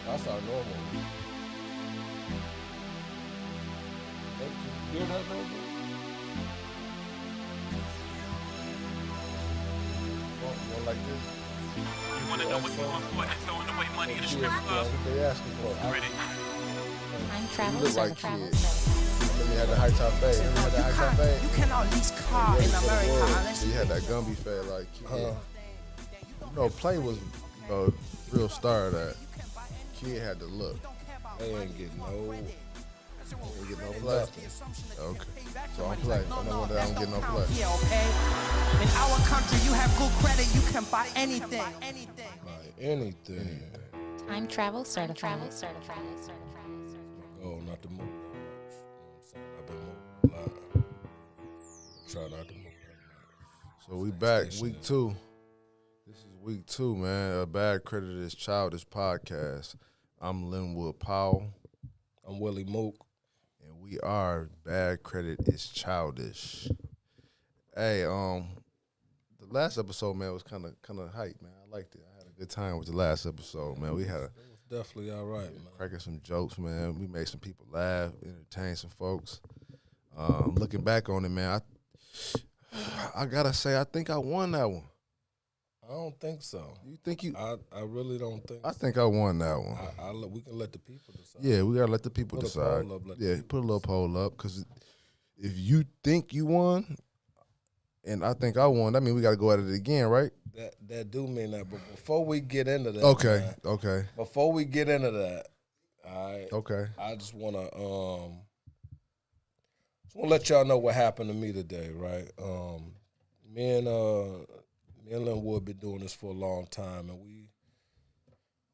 That's our normal. Hey, you hear that, man? One like this. You want to know what's more important, throwing away money in a strip club? What they asking for? Ready? Time You travel, look sort like of travel. kids. Then you had the high top fade. You had the high top fade. You cannot lease car in America unless You you had that Gumby fade like kid. You know, Play was real star of that. Kid had the look. They ain't getting no. Ain't get no play. Okay. So I'm play. I know that I don't get no play. Yeah, okay. In our country, you have good credit, you can buy anything. Like anything. Time travel, sort of travel. Oh, not to move that much. You know what I'm saying? I've been moving a lot. Try not to move that much. So we back, week 2. This is week 2, man. A Bad Credit is Childish podcast. I'm Lynwood Powell. I'm Willie Mook. And we are Bad Credit is Childish. Hey, the last episode, man, was kind of hype, man. I liked it. I had a good time with the last episode, man. We had It was definitely all right, man. cracking some jokes, man. We made some people laugh, entertained some folks. Looking back on it, man, I gotta say, I think I won that one. I don't think so. You think you? I really don't think I so. think I won that one. We can let the people decide. Yeah, we gotta let the people Put a decide. poll up, let the Yeah, people put a little poll up, because if you think you won, and I think I won, that means we gotta go at it again, right? That do mean that, but before we get into that, Okay, man, okay, before we get into that, okay. I just wanna let y'all know what happened to me today, right? Me and Lynwood been doing this for a long time, and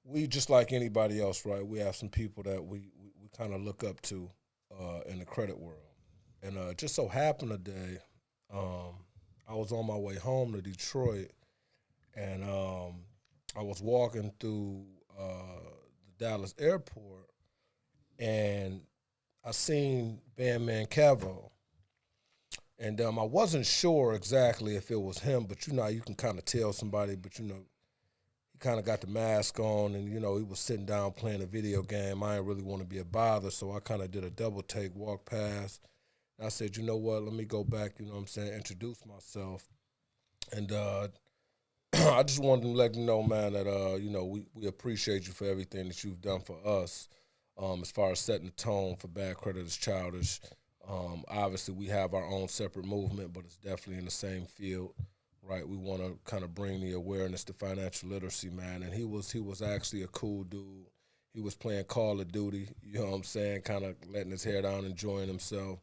we just like anybody else, right? We have some people that we kind of look up to in the credit world, and just so happened today, I was on my way home to Detroit, and I was walking through the Dallas airport, and I seen Bandman Cavo. And I wasn't sure exactly if it was him, but you know, you can kind of tell somebody, but you know, he kind of got the mask on, and you know, he was sitting down playing a video game. I didn't really want to be a bother, so I kind of did a double take, walk past. And I said, you know what, let me go back, you know what I'm saying, introduce myself. And I just wanted to let you know, man, that, you know, we appreciate you for everything that you've done for us as far as setting the tone for Bad Credit is Childish. Obviously, we have our own separate movement, but it's definitely in the same field, right? We want to kind of bring the awareness to financial literacy, man. And he was actually a cool dude. He was playing Call of Duty, you know what I'm saying, kind of letting his hair down, enjoying himself.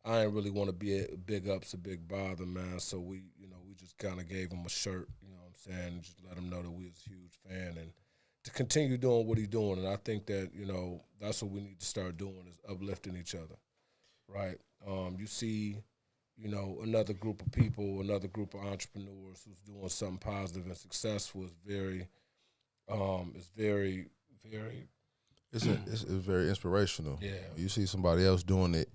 I didn't really want to be a big ups, a big bother, man. So we just kind of gave him a shirt, you know what I'm saying, and just let him know that we was a huge fan and to continue doing what he's doing. And I think that, you know, that's what we need to start doing is uplifting each other. Right, you see, you know, another group of people, another group of entrepreneurs who's doing something positive and successful is very, It's very inspirational. Yeah. You see somebody else doing it,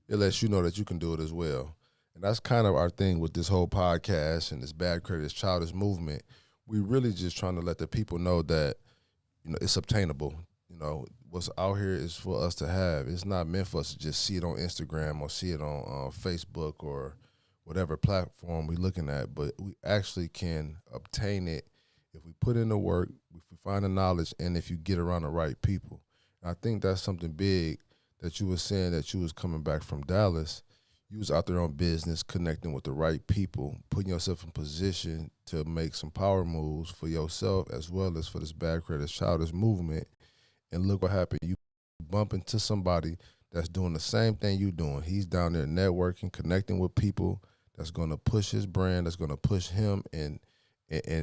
it lets you know that you can do it as well. And that's kind of our thing with this whole podcast and this Bad Credit is Childish movement. We really just trying to let the people know that, you know, it's obtainable. You know, what's out here is for us to have. It's not meant for us to just see it on Instagram or see it on Facebook or whatever platform we're looking at, but we actually can obtain it if we put in the work, if we find the knowledge, and if you get around the right people. And I think that's something big that you were saying, that you was coming back from Dallas. You was out there on business, connecting with the right people, putting yourself in position to make some power moves for yourself as well as for this Bad Credit Childish movement. And look what happened. You bump into somebody that's doing the same thing you doing. He's down there networking, connecting with people that's going to push his brand, that's going to push him and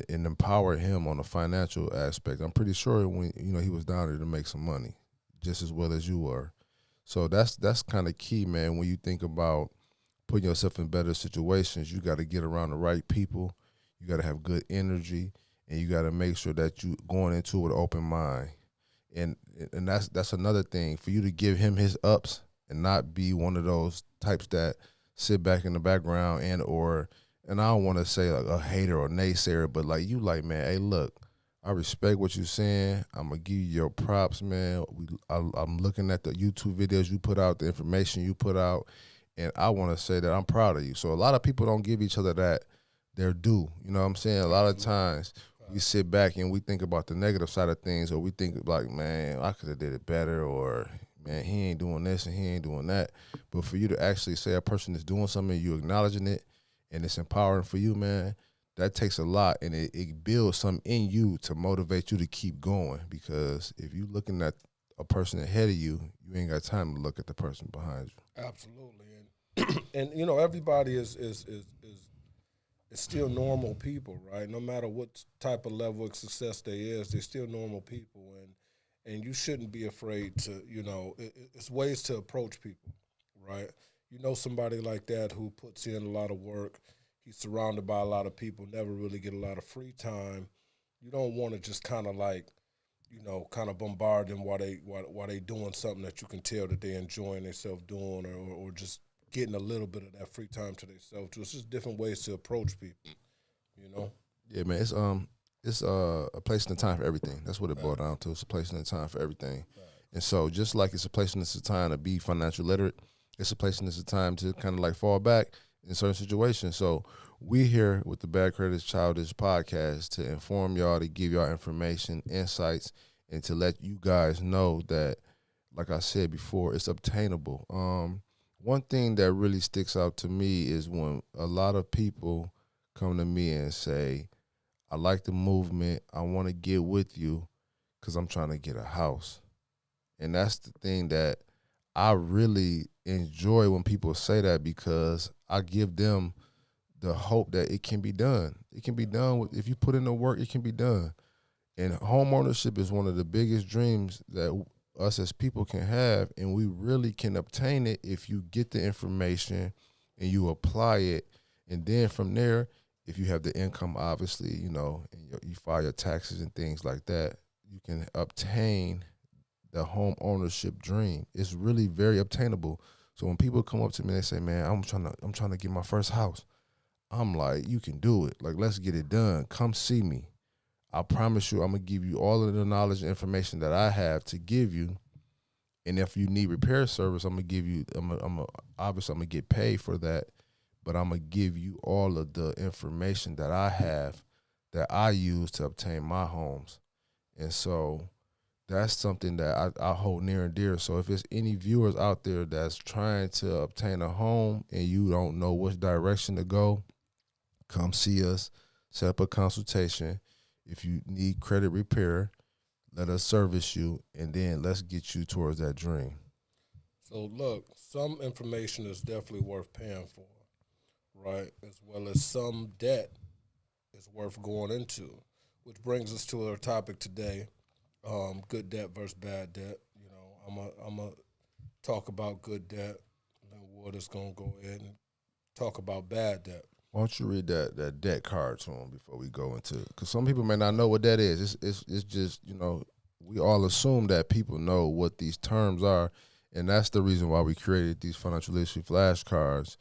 empower him on the financial aspect. I'm pretty sure when he was down there to make some money, just as well as you were. So that's kind of key, man. When you think about putting yourself in better situations, you got to get around the right people. You got to have good energy, and you got to make sure that you going into it with an open mind. And that's another thing, for you to give him his ups and not be one of those types that sit back in the background and I don't want to say like a hater or naysayer, but like you like, man, hey, look, I respect what you're saying. I'm gonna give you your props, man. I'm looking at the YouTube videos you put out, the information you put out, and I want to say that I'm proud of you. So a lot of people don't give each other that their due. You know what I'm saying? A lot of times we sit back and we think about the negative side of things, or we think like, man, I could have did it better, or man, he ain't doing this and he ain't doing that. But for you to actually say a person is doing something, you acknowledging it, and it's empowering for you, man. That takes a lot, and it builds something in you to motivate you to keep going. Because if you're looking at a person ahead of you, you ain't got time to look at the person behind you. Absolutely, and you know, everybody is still normal people, right? No matter what type of level of success they is, they're still normal people, and you shouldn't be afraid to, you know, it's ways to approach people, right? You know, somebody like that who puts in a lot of work. He's surrounded by a lot of people, never really get a lot of free time. You don't want to just kind of like, you know, kind of bombard them while they doing something that you can tell that they enjoying themselves doing, or just getting a little bit of that free time to themselves. It's just different ways to approach people, you know? Yeah, man, it's a place and a time for everything. That's what it boiled down to. It's a place and a time for everything. And so just like it's a place and it's a time to be financial literate, it's a place and it's a time to kind of like fall back in certain situations. So we here with the Bad Credit Childish podcast to inform y'all, to give y'all information, insights, and to let you guys know that, like I said before, it's obtainable. One thing that really sticks out to me is when a lot of people come to me and say, I like the movement, I want to get with you because I'm trying to get a house. And that's the thing that I really enjoy when people say that, because I give them the hope that it can be done. It can be done if you put in the work, it can be done. And home ownership is one of the biggest dreams that us as people can have, and we really can obtain it if you get the information and you apply it. And then from there, if you have the income, obviously, you know, and you file your taxes and things like that, you can obtain the home ownership dream. It's really very obtainable. So when people come up to me and they say, man, I'm trying to get my first house, I'm like, you can do it. Like, let's get it done. Come see me. I promise you, I'm going to give you all of the knowledge and information that I have to give you. And if you need repair service, I'm going to give you, obviously I'm going to get paid for that, but I'm going to give you all of the information that I have that I use to obtain my homes. And so that's something that I hold near and dear. So if there's any viewers out there that's trying to obtain a home and you don't know which direction to go, come see us, set up a consultation. If you need credit repair, let us service you, and then let's get you towards that dream. So look, some information is definitely worth paying for, right? As well as some debt is worth going into, which brings us to our topic today. Good debt versus bad debt. You know, I'm a talk about good debt. Lynwood is gonna go ahead and talk about bad debt. Why don't you read that debt card to them before we go into it? Because some people may not know what that is. It's just, you know, we all assume that people know what these terms are, and that's the reason why we created these financial literacy flashcards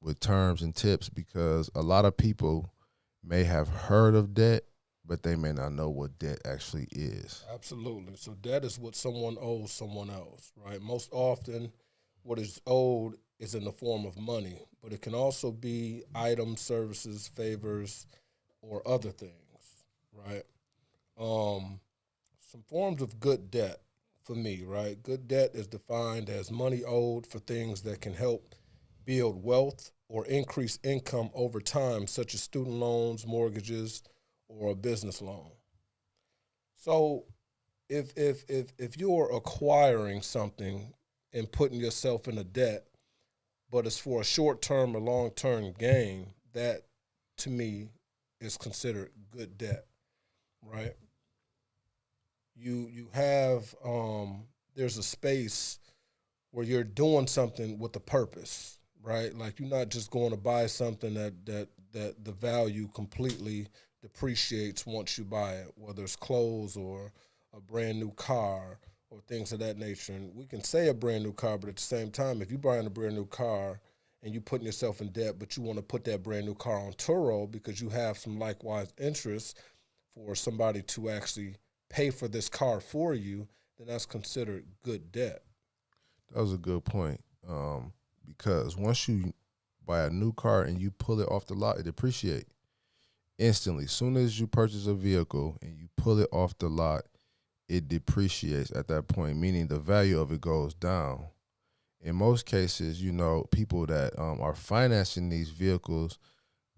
with terms and tips, because a lot of people may have heard of debt, but they may not know what debt actually is. Absolutely. So debt is what someone owes someone else, right? Most often what is owed is in the form of money, but it can also be items, services, favors, or other things, right? Some forms of good debt for me, right? Good debt is defined as money owed for things that can help build wealth or increase income over time, such as student loans, mortgages, or a business loan. So if you're acquiring something and putting yourself in a debt, but it's for a short-term or long-term gain, that, to me, is considered good debt, right? You have, there's a space where you're doing something with a purpose, right? Like, you're not just going to buy something that the value completely depreciates once you buy it, whether it's clothes or a brand new car or things of that nature. And we can say a brand new car, but at the same time, if you're buying a brand new car and you're putting yourself in debt, but you want to put that brand new car on Turo because you have some likewise interests, for somebody to actually pay for this car for you, then that's considered good debt. That was a good point. Because once you buy a new car and you pull it off the lot, it depreciates instantly. As soon as you purchase a vehicle and you pull it off the lot, it depreciates at that point, meaning the value of it goes down. In most cases, people that are financing these vehicles,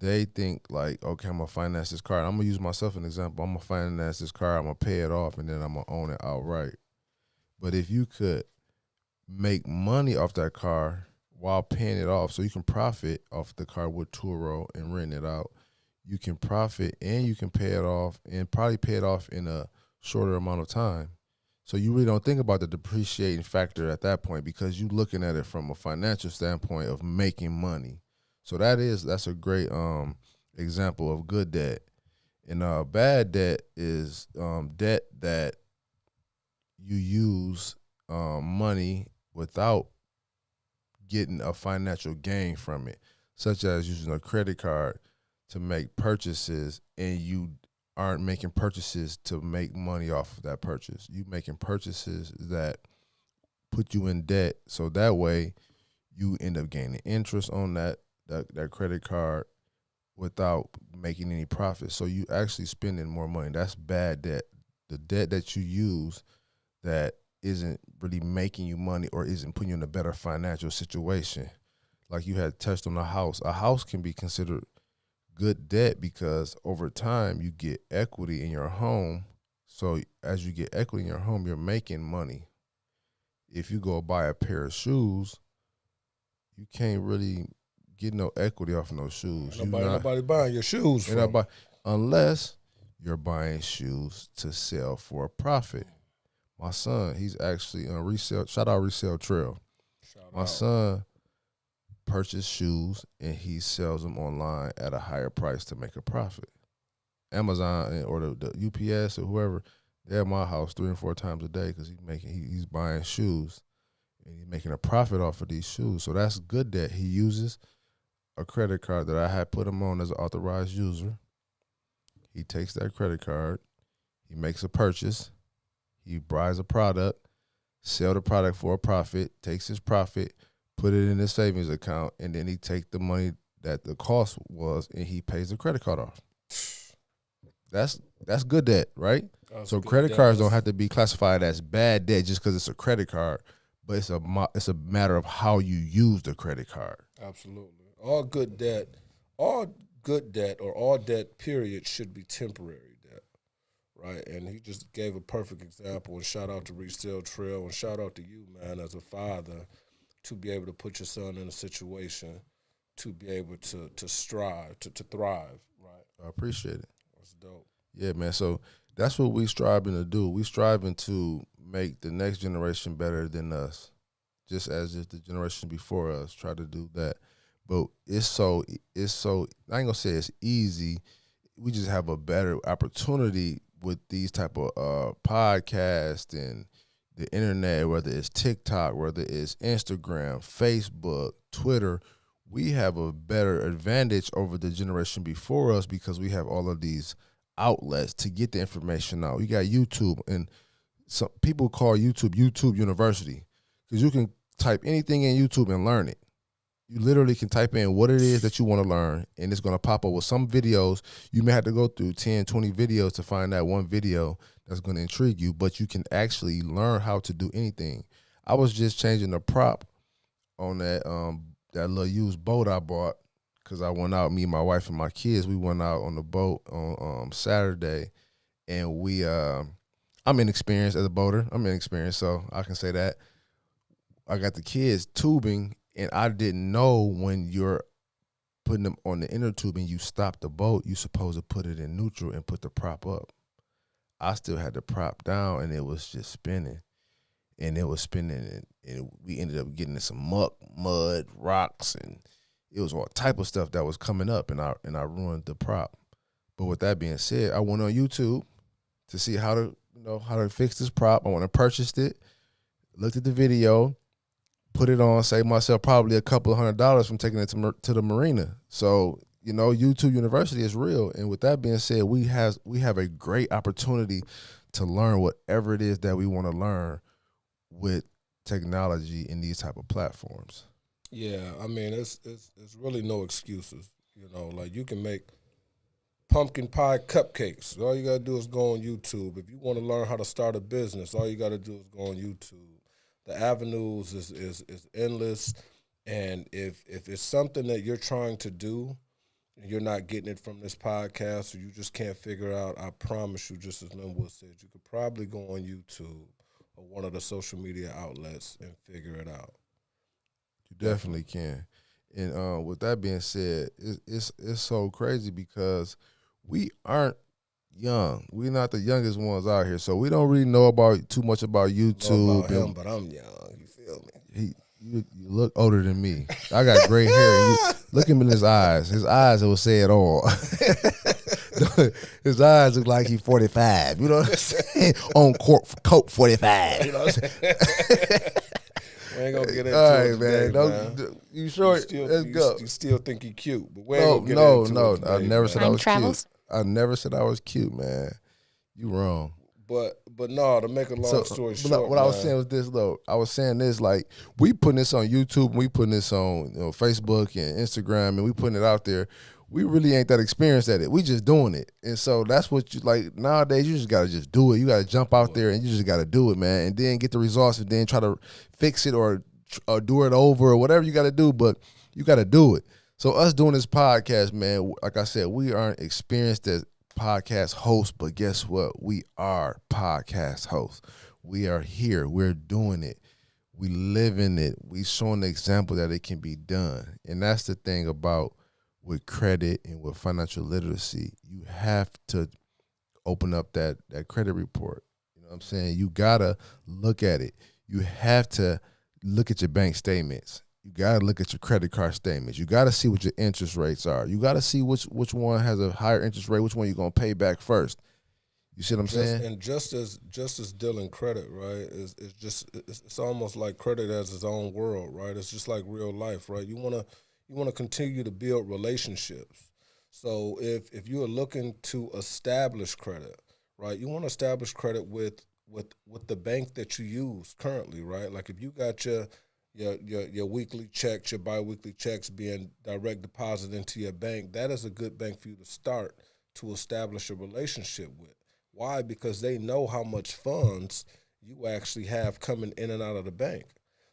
they think like, okay, I'm going to finance this car. I'm going to use myself as an example. I'm going to finance this car. I'm going to pay it off, and then I'm going to own it outright. But if you could make money off that car while paying it off, so you can profit off the car with Turo and rent it out, you can profit and you can pay it off and probably pay it off in a shorter amount of time. So you really don't think about the depreciating factor at that point because you're looking at it from a financial standpoint of making money. So that's a great example of good debt. And bad debt is debt that you use money without getting a financial gain from it, such as using a credit card to make purchases and you aren't making purchases to make money off of that purchase. You making purchases that put you in debt, so that way you end up gaining interest on that credit card without making any profit. So you actually spending more money. That's bad debt. The debt that you use that isn't really making you money or isn't putting you in a better financial situation. Like you had touched on a house. A house can be considered good debt because over time you get equity in your home. So as you get equity in your home, you're making money. If you go buy a pair of shoes, you can't really get no equity off of no shoes. Nobody buying your shoes from. Unless you're buying shoes to sell for a profit. My son, he's actually on resale. Shout out Resale Trail. My son purchased shoes and he sells them online at a higher price to make a profit. Amazon or the UPS or whoever, they're at my house 3 and 4 times a day because he's buying shoes and he's making a profit off of these shoes. So that's good debt. He uses a credit card that I had put him on as an authorized user. He takes that credit card, he makes a purchase, he buys a product, sell the product for a profit, takes his profit, put it in his savings account, and then he take the money that the cost was and he pays the credit card off. That's good debt, right? So credit cards don't have to be classified as bad debt just because it's a credit card, but it's a matter of how you use the credit card. Absolutely. All good debt or all debt period should be temporary debt, right? And he just gave a perfect example, and shout out to Resale Trail and shout out to you, man, as a father, to be able to put your son in a situation to be able to strive, to thrive, right? I appreciate it. That's dope. Yeah, man. So that's what we striving to do. We striving to make the next generation better than us, just as if the generation before us tried to do that. But it's so I ain't gonna say it's easy. We just have a better opportunity with these type of podcasts and the internet, whether it's TikTok, whether it's Instagram, Facebook, Twitter. We have a better advantage over the generation before us because we have all of these outlets to get the information out. You got YouTube, and some people call YouTube University because you can type anything in YouTube and learn it. You literally can type in what it is that you want to learn, and it's going to pop up with some videos. You may have to go through 10, 20 videos to find that one video that's going to intrigue you, but you can actually learn how to do anything. I was just changing the prop on that little used boat I bought because I went out, me, my wife, and my kids. We went out on the boat on Saturday, and I'm inexperienced as a boater. I'm inexperienced, so I can say that. I got the kids tubing, and I didn't know when you're putting them on the inner tube and you stop the boat, you're supposed to put it in neutral and put the prop up. I still had the prop down, and it was just spinning. And it was spinning, and we ended up getting some muck, mud, rocks, and it was all type of stuff that was coming up, and I ruined the prop. But with that being said, I went on YouTube to see how to fix this prop. I went and purchased it, looked at the video, put it on, saved myself probably a couple of $100 from taking it to the marina. So YouTube University is real. And with that being said, we have a great opportunity to learn whatever it is that we want to learn with technology in these type of platforms. Yeah, I mean, it's really no excuses. Like you can make pumpkin pie cupcakes. All you got to do is go on YouTube. If you want to learn how to start a business, all you got to do is go on YouTube. The avenues is endless. And if it's something that you're trying to do and you're not getting it from this podcast or you just can't figure out, I promise you, just as Lynwood said, you could probably go on YouTube or one of the social media outlets and figure it out. You definitely can. And with that being said, it's so crazy because we aren't young. We're not the youngest ones out here, so we don't really know too much about YouTube. I know about him, but I'm young. You feel me? You look older than me. I got gray hair. Look him in his eyes. His eyes will say it all. His eyes look like he's 45. You know what I'm saying? On coat 45. You know what I'm saying? We ain't gonna get into all it right, today, man. You sure? Let's go. You still think he cute, but we ain't gonna get into it today, I never said I was travels. cute. I never said I was cute, man. You wrong. But no, to make a long story short, what I was saying was this, though. I was saying this, like, we putting this on YouTube, and we putting this on Facebook and Instagram, and we putting it out there. We really ain't that experienced at it. We just doing it. And so that's what you, like, nowadays you just got to just do it. You got to jump out there, and you just got to do it, man, and then get the results, and then try to fix it or do it over or whatever you got to do, but you got to do it. So us doing this podcast, man, like I said, we aren't experienced as podcast hosts, but guess what? We are podcast hosts. We are here. We're doing it. We live in it. We showing the example that it can be done. And that's the thing about with credit and with financial literacy. You have to open up that credit report. You know what I'm saying? You got to look at it. You have to look at your bank statements. You got to look at your credit card statements. You got to see what your interest rates are. You got to see which one has a higher interest rate, which one you're going to pay back first. You see what I'm saying? And just as dealing credit, right, it's almost like credit as its own world, right? It's just like real life, right? You want to continue to build relationships. So if you are looking to establish credit, right, you want to establish credit with the bank that you use currently, right? Like if you got your weekly checks, your biweekly checks being direct deposit into your bank, that is a good bank for you to start to establish a relationship with. Why? Because they know how much funds you actually have coming in and out of the bank.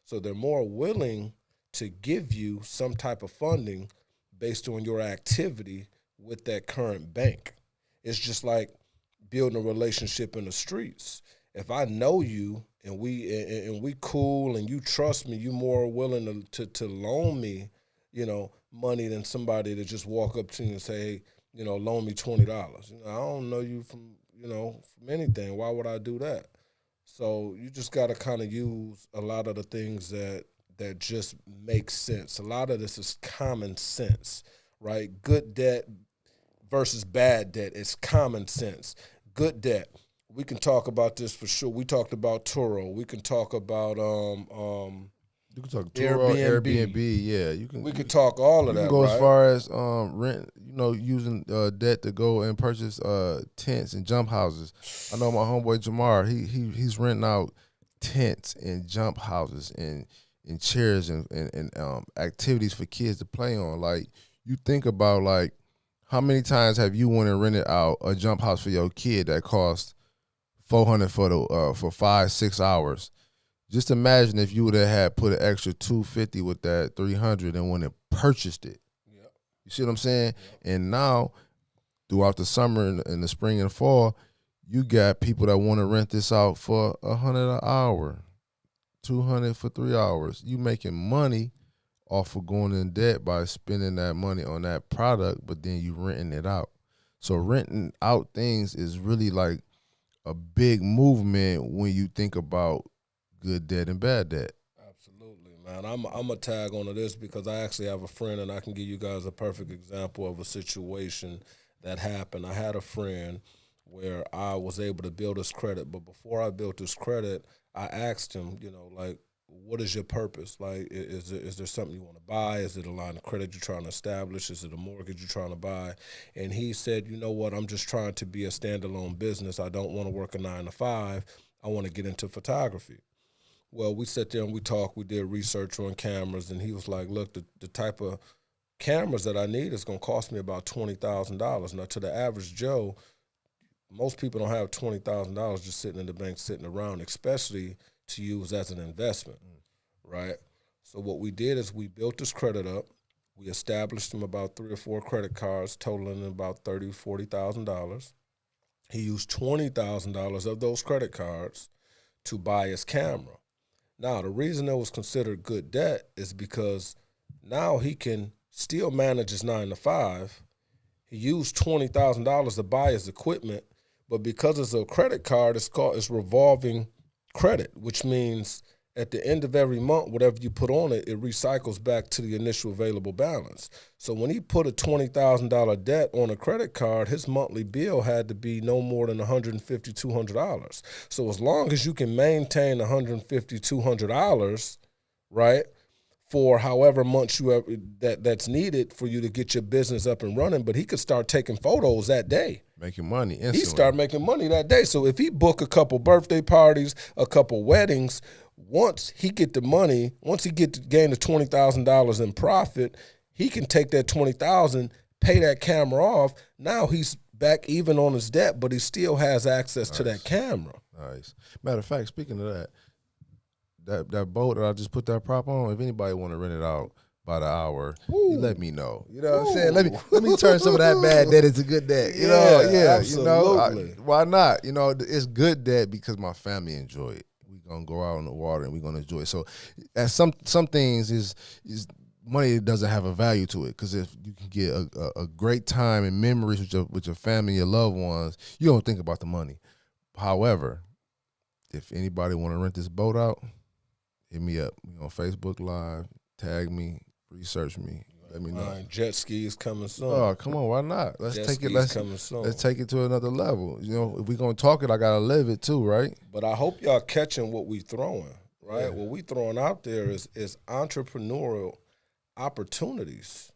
So they're more willing to give you some type of funding based on your activity with that current bank. It's just like building a relationship in the streets. If I know you and we cool and you trust me, you more willing to loan me, money than somebody to just walk up to you and say, hey, loan me $20. I don't know you from anything. Why would I do that? So you just got to kind of use a lot of the things that just make sense. A lot of this is common sense, right? Good debt versus bad debt is common sense. Good debt. We can talk about this for sure. We talked about Turo. We can talk about you can talk Turo, Airbnb. Yeah, We could talk all of that. You can go right? as far as rent. Using debt to go and purchase tents and jump houses. I know my homeboy Jamar. He's renting out tents and jump houses and chairs and activities for kids to play on. Like you think about like how many times have you went and rented out a jump house for your kid that cost $400 for 5-6 hours. Just imagine if you would have had put an extra $250 with that $300 and went and purchased it. Yep. You see what I'm saying? Yep. And now, throughout the summer and the spring and the fall, you got people that want to rent this out for $100 an hour, $200 for 3 hours. You making money off of going in debt by spending that money on that product, but then you renting it out. So renting out things is really like a big movement when you think about good debt and bad debt. Absolutely, man. I'm a tag onto this because I actually have a friend, and I can give you guys a perfect example of a situation that happened. I had a friend where I was able to build his credit, but before I built his credit, I asked him, what is your purpose? Like, is there something you want to buy? Is it a line of credit you're trying to establish? Is it a mortgage you're trying to buy? And he said, you know what, I'm just trying to be a standalone business. I don't want to work a 9 to 5. I want to get into photography. Well, we sat there and we talked. We did research on cameras, and he was like, look, the type of cameras that I need is going to cost me about $20,000. Now, to the average Joe, most people don't have $20,000 just sitting in the bank, sitting around, especially to use as an investment, right? So what we did is we built this credit up. We established him about 3 or 4 credit cards, totaling about $30,000, $40,000. He used $20,000 of those credit cards to buy his camera. Now, the reason it was considered good debt is because now he can still manage his 9 to 5. He used $20,000 to buy his equipment, but because it's a credit card, it's revolving credit, which means at the end of every month, whatever you put on it, it recycles back to the initial available balance. So when he put a $20,000 debt on a credit card, his monthly bill had to be no more than $150, $200. So as long as you can maintain $150, $200, right, for however much you have, that's needed for you to get your business up and running, but he could start taking photos that day. Making money instantly. He started making money that day. So if he book a couple birthday parties, a couple weddings, once he get the money, once he gain the $20,000 in profit, he can take that $20,000, pay that camera off. Now he's back even on his debt, but he still has access to that camera. Nice. Matter of fact, speaking of that boat that I just put that prop on, if anybody want to rent it out by the hour, you let me know. You know what I'm saying? Let me turn some of that bad debt into good debt. You know, absolutely. You know, why not? You know, it's good debt because my family enjoy it. We're gonna go out on the water and we're gonna enjoy it. So, as some things is money doesn't have a value to it, because if you can get a great time and memories with your family, your loved ones, you don't think about the money. However, if anybody want to rent this boat out, hit me up. We on Facebook Live, tag me, research me, let me know. Jet skis coming soon. Oh, come on, why not? Let's take it to another level. You know, if we're gonna talk it, I gotta live it too, right? But I hope y'all catching what we throwing, right? Yeah. What we throwing out there is entrepreneurial opportunities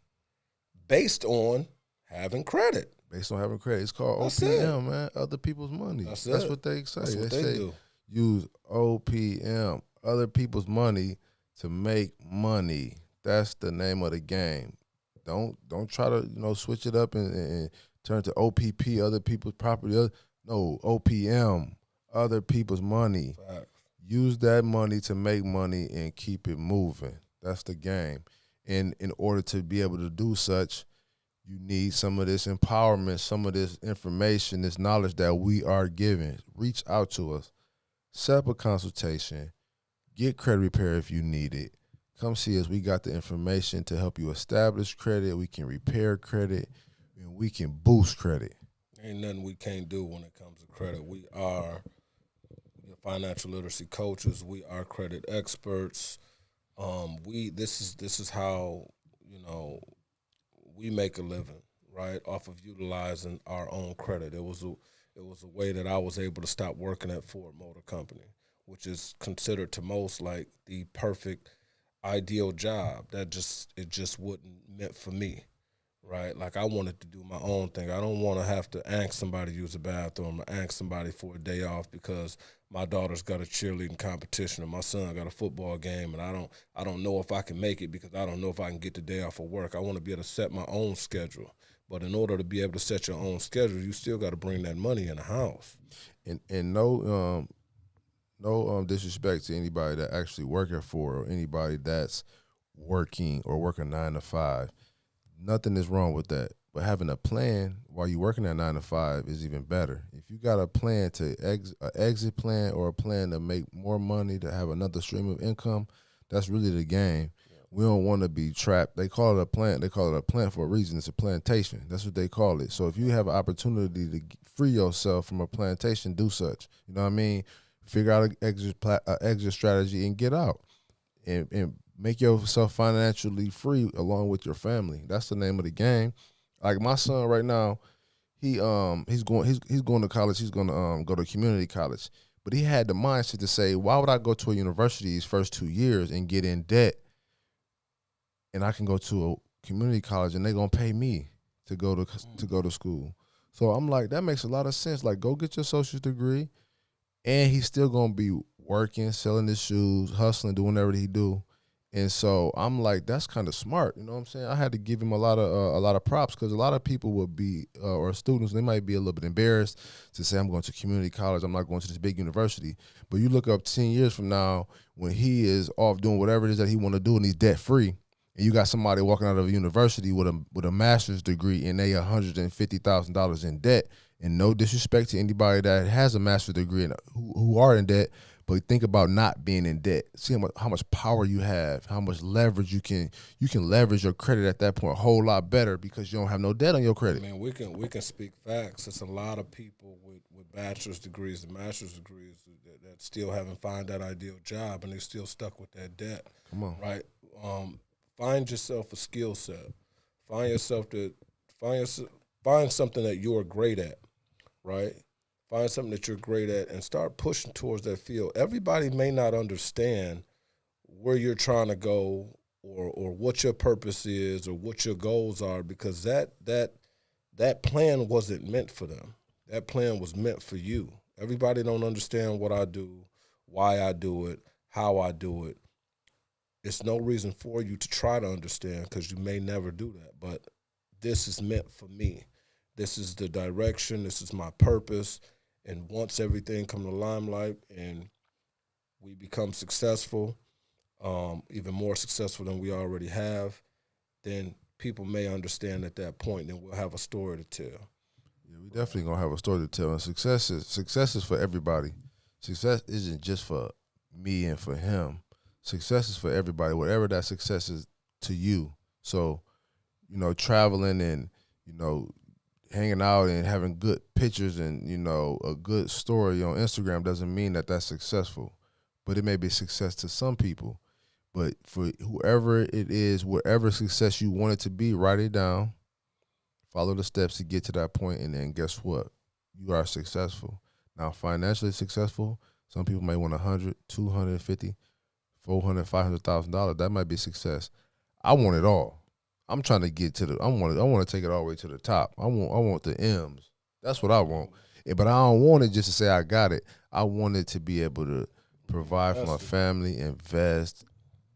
based on having credit. Based on having credit. It's called OPM, man. Other people's money. That's what they say. That's what they do. Use OPM, other people's money, to make money. That's the name of the game. Don't try to switch it up and turn to OPP, other people's property. No, OPM, other people's money. Facts. Use that money to make money and keep it moving. That's the game. And in order to be able to do such, you need some of this empowerment, some of this information, this knowledge that we are giving. Reach out to us. Set up a consultation. Get credit repair if you need it. Come see us. We got the information to help you establish credit. We can repair credit, and we can boost credit. Ain't nothing we can't do when it comes to credit. We are financial literacy coaches. We are credit experts. This is how we make a living, right, off of utilizing our own credit. It was a way that I was able to stop working at Ford Motor Company, which is considered to most like the perfect ideal job. It just wasn't meant for me, right? Like, I wanted to do my own thing. I don't want to have to ask somebody to use the bathroom or ask somebody for a day off because my daughter's got a cheerleading competition or my son got a football game, and I don't know if I can make it because I don't know if I can get the day off of work. I want to be able to set my own schedule. But in order to be able to set your own schedule, you still got to bring that money in the house. And no disrespect to anybody that actually working for or anybody that's working 9 to 5. Nothing is wrong with that. But having a plan while you're working at 9 to 5 is even better. If you got a plan to exit plan or a plan to make more money, to have another stream of income, that's really the game. Yeah. We don't want to be trapped. They call it a plant. They call it a plant for a reason. It's a plantation. That's what they call it. So if you have an opportunity to free yourself from a plantation, do such. You know what I mean? Figure out an exit strategy and get out, and make yourself financially free along with your family. That's the name of the game. Like my son right now, he's going to college. He's going to go to community college, But he had the mindset to say, why would I go to a university these first 2 years and get in debt, and I can go to a community college and they're gonna pay me to go to school? So I'm like, that makes a lot of sense. Like, go get your associate's degree, and he's still gonna be working, selling his shoes, hustling, doing whatever he do. And so I'm like, that's kind of smart. You know what I'm saying? I had to give him a lot of props, because a lot of people would be, or students, they might be a little bit embarrassed to say, I'm going to community college, I'm not going to this big university. But you look up 10 years from now, when he is off doing whatever it is that he want to do and he's debt free, and you got somebody walking out of a university with a master's degree and they $150,000 in debt. And no disrespect to anybody that has a master's degree and who are in debt, but think about not being in debt. See how much power you have, how much leverage you can leverage your credit at that point a whole lot better, because you don't have no debt on your credit. I mean, we can speak facts. It's a lot of people with bachelor's degrees and master's degrees that still haven't found that ideal job, and they're still stuck with that debt. Come on, right? Find yourself a skill set. Find something that you're great at, right? Find something that you're great at and start pushing towards that field. Everybody may not understand where you're trying to go or what your purpose is or what your goals are, because that plan wasn't meant for them. That plan was meant for you. Everybody don't understand what I do, why I do it, how I do it. It's no reason for you to try to understand, because you may never do that. But this is meant for me. This is the direction. This is my purpose. And once everything comes to limelight and we become successful, even more successful than we already have, then people may understand at that point, and we'll have a story to tell. Yeah, we definitely gonna have a story to tell. And success is for everybody. Success isn't just for me and for him. Success is for everybody, whatever that success is to you. So, traveling and, hanging out and having good pictures and, a good story on Instagram doesn't mean that that's successful. But it may be success to some people. But for whoever it is, whatever success you want it to be, write it down. Follow the steps to get to that point, and then guess what? You are successful. Now, financially successful, some people may want 100, 250, 400, $500,000. That might be success. I want it all. I'm trying to get to I want to take it all the way to the top. I want the M's. That's what I want. But I don't want it just to say I got it. I want it to be able to provide for my family, invest,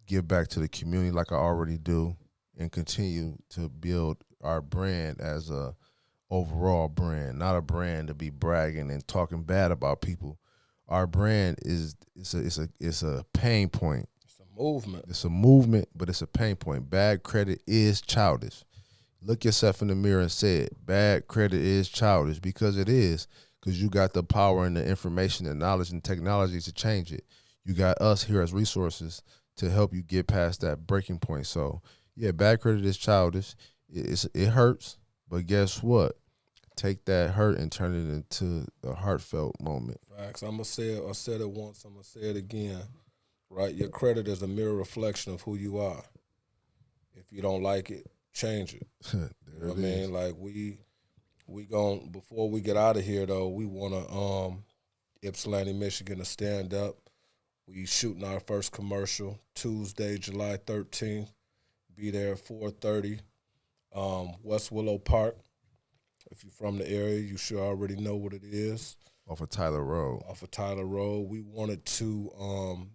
give back to the community like I already do, and continue to build our brand as a overall brand, not a brand to be bragging and talking bad about people. Our brand is it's a pain point. It's a movement. It's a movement, but it's a pain point. Bad credit is childish. Look yourself in the mirror and say it. Bad credit is childish, because it is. Because you got the power and the information and knowledge and technology to change it. You got us here as resources to help you get past that breaking point. So, yeah, bad credit is childish. It hurts, but guess what? Take that hurt and turn it into a heartfelt moment. Facts. I'm going to say it. I said it once. I'm going to say it again. Right? Your credit is a mirror reflection of who you are. If you don't like it, change it. You know what I mean? Like, we gon', before we get out of here, though, we want to, Ypsilanti, Michigan, to stand up. We shooting our first commercial Tuesday, July 13th. Be there at 4:30, West Willow Park. If you're from the area, you should already know what it is. Off of Tyler Road. We wanted to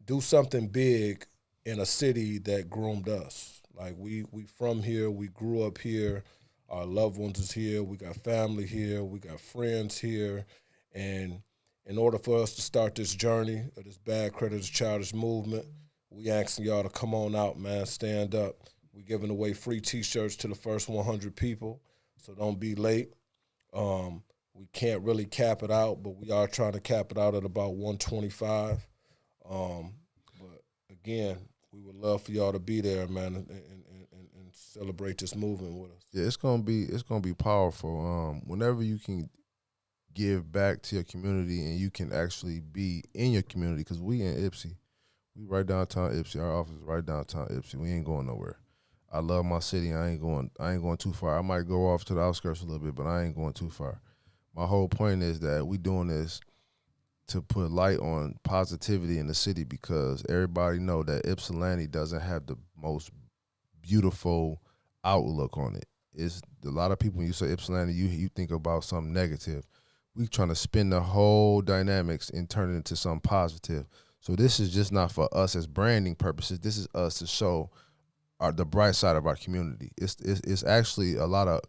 do something big in a city that groomed us. Like, we from here, we grew up here, our loved ones is here, we got family here, we got friends here, and in order for us to start this journey of this Bad Credit is Childish movement, we asking y'all to come on out, man, stand up. We giving away free T-shirts to the first 100 people, so don't be late. We can't really cap it out, but we are trying to cap it out at about 125. But again, we would love for y'all to be there, man, and celebrate this movement with us. Yeah, it's gonna be powerful. Whenever you can give back to your community and you can actually be in your community, because we in Ypsi. We right downtown Ypsi. Our office is right downtown Ypsi. We ain't going nowhere. I love my city. I ain't going too far. I might go off to the outskirts a little bit, but I ain't going too far. My whole point is that we doing this to put light on positivity in the city because everybody know that Ypsilanti doesn't have the most beautiful outlook on it. It's a lot of people when you say Ypsilanti, you think about something negative. We trying to spin the whole dynamics and turn it into something positive. So this is just not for us as branding purposes. This is us to show the bright side of our community. It's actually a lot of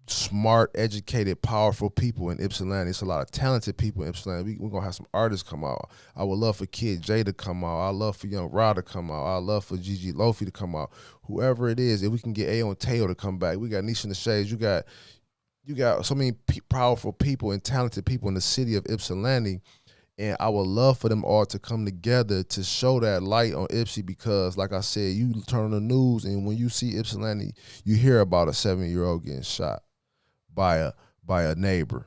smart, educated, powerful people in Ypsilanti. It's a lot of talented people in Ypsilanti. We're going to have some artists come out. I would love for Kid J to come out. I love for Young Rod to come out. I love for Gigi Lofi to come out. Whoever it is, if we can get Ayo Teo to come back. We got Nisha in the Shades. You got so many powerful people and talented people in the city of Ypsilanti. And I would love for them all to come together to show that light on Ypsi because, like I said, you turn on the news and when you see Ypsilanti, you hear about a 7-year-old getting shot by a neighbor.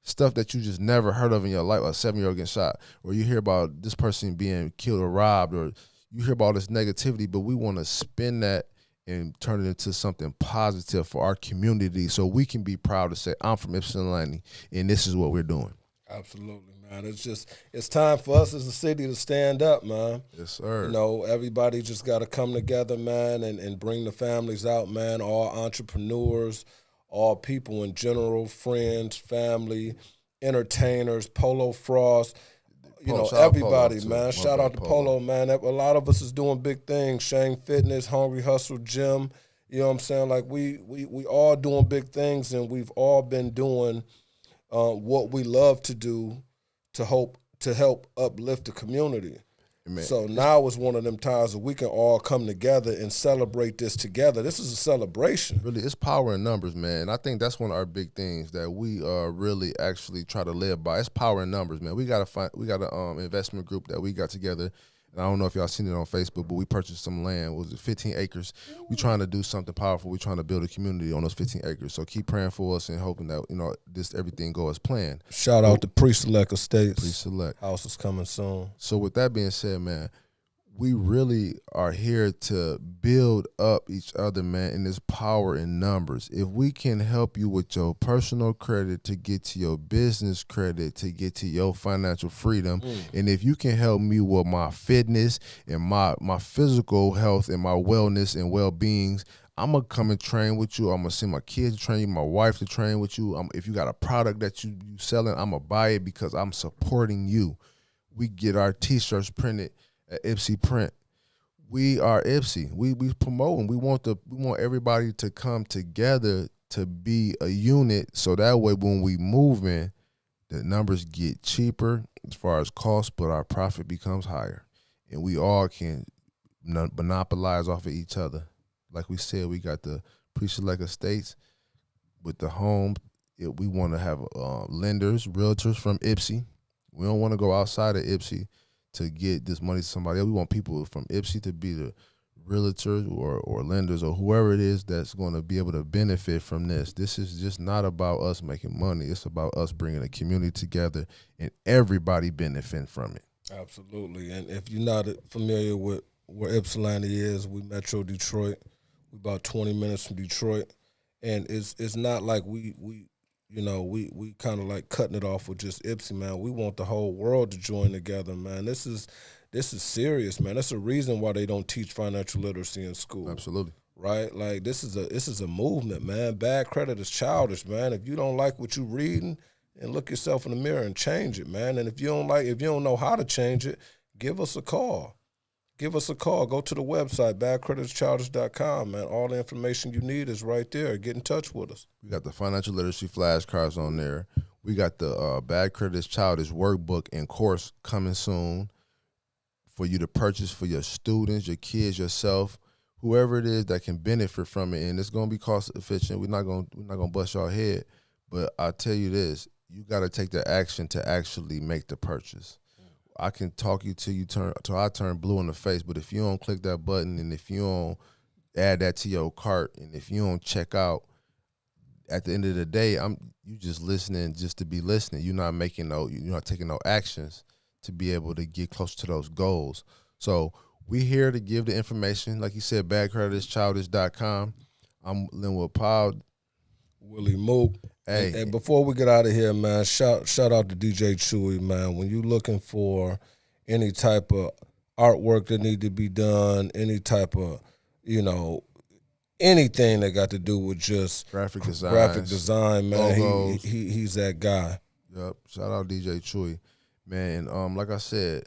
Stuff that you just never heard of in your life, a 7-year-old getting shot. Or you hear about this person being killed or robbed, or you hear about this negativity, but we want to spin that and turn it into something positive for our community so we can be proud to say, I'm from Ypsilanti, and this is what we're doing. Absolutely, man. It's time for us as a city to stand up, man. Yes, sir. You know, everybody just got to come together, man, and bring the families out, man, all entrepreneurs, all people in general, friends, family, entertainers, Polo Frost, everybody, man. Shout out to Polo, man. A lot of us is doing big things. Shane Fitness, Hungry Hustle Gym. You know what I'm saying? Like we all doing big things, and we've all been doing what we love to do to help uplift the community. Amen. So now is one of them times that we can all come together and celebrate this together. This is a celebration. Really, it's power in numbers, man. And I think that's one of our big things that we really actually try to live by. It's power in numbers, man. We got a investment group that we got together. And I don't know if y'all seen it on Facebook, but we purchased some land. Was it 15 acres? We trying to do something powerful. We trying to build a community on those 15 acres. So keep praying for us and hoping that everything go as planned. Shout out to Pre-Select Estates. Pre-Select. House is coming soon. So with that being said, man, we really are here to build up each other, man, and there's power in numbers. If we can help you with your personal credit to get to your business credit, to get to your financial freedom, and if you can help me with my fitness and my physical health and my wellness and well-beings, I'm going to come and train with you. I'm going to send my kids to train you, my wife to train with you. If you got a product that you selling, I'm going to buy it because I'm supporting you. We get our T-shirts printed at Ipsy Print. We are Ipsy. We promoting. We want everybody to come together to be a unit, so that way when we move in, the numbers get cheaper as far as cost, but our profit becomes higher, and we all can monopolize off of each other. Like we said, we got the Pre-Select Estates with the home. We want to have lenders, realtors from Ipsy. We don't want to go outside of Ipsy to get this money to somebody else. We want people from Ipsy to be the realtors or lenders or whoever it is that's going to be able to benefit from this. This is just not about us making money. It's about us bringing a community together and everybody benefiting from it. Absolutely. And if you're not familiar with where Ypsilanti is, we Metro Detroit. We're about 20 minutes from Detroit. And it's not like we kind of like cutting it off with just Ipsy, man. We want the whole world to join together, man. This is serious, man. That's a reason why they don't teach financial literacy in school. Absolutely. Right? Like this is a movement, man. Bad credit is childish, man. If you don't like what you're reading, and look yourself in the mirror and change it, man. And if you don't know how to change it, give us a call. Give us a call. Go to the website, badcreditschildish.com, man. All the information you need is right there. Get in touch with us. We got the financial literacy flashcards on there. We got the Bad Credit is Childish workbook and course coming soon for you to purchase for your students, your kids, yourself, whoever it is that can benefit from it. And it's going to be cost efficient. We're not going to bust your head. But I'll tell you this, you got to take the action to actually make the purchase. I can talk you till I turn blue in the face, but if you don't click that button and if you don't add that to your cart and if you don't check out, at the end of the day, you just listening just to be listening. You're not taking no actions to be able to get close to those goals. So we here to give the information. Like you said, badcreditschildish.com. I'm Lynwood Powell. Willie Mook. Hey, And before we get out of here, man, shout out to DJ Chewy, man. When you looking for any type of artwork that need to be done, any type of, anything that got to do with just graphic design, man, logos. he's that guy. Yep. Shout out DJ Chewy, man. Like I said,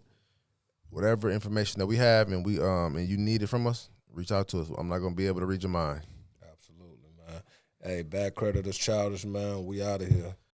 whatever information that we have and you need it from us, reach out to us. I'm not gonna be able to read your mind. Absolutely, man. Hey, Bad Creditors, Childish, man. We out of here.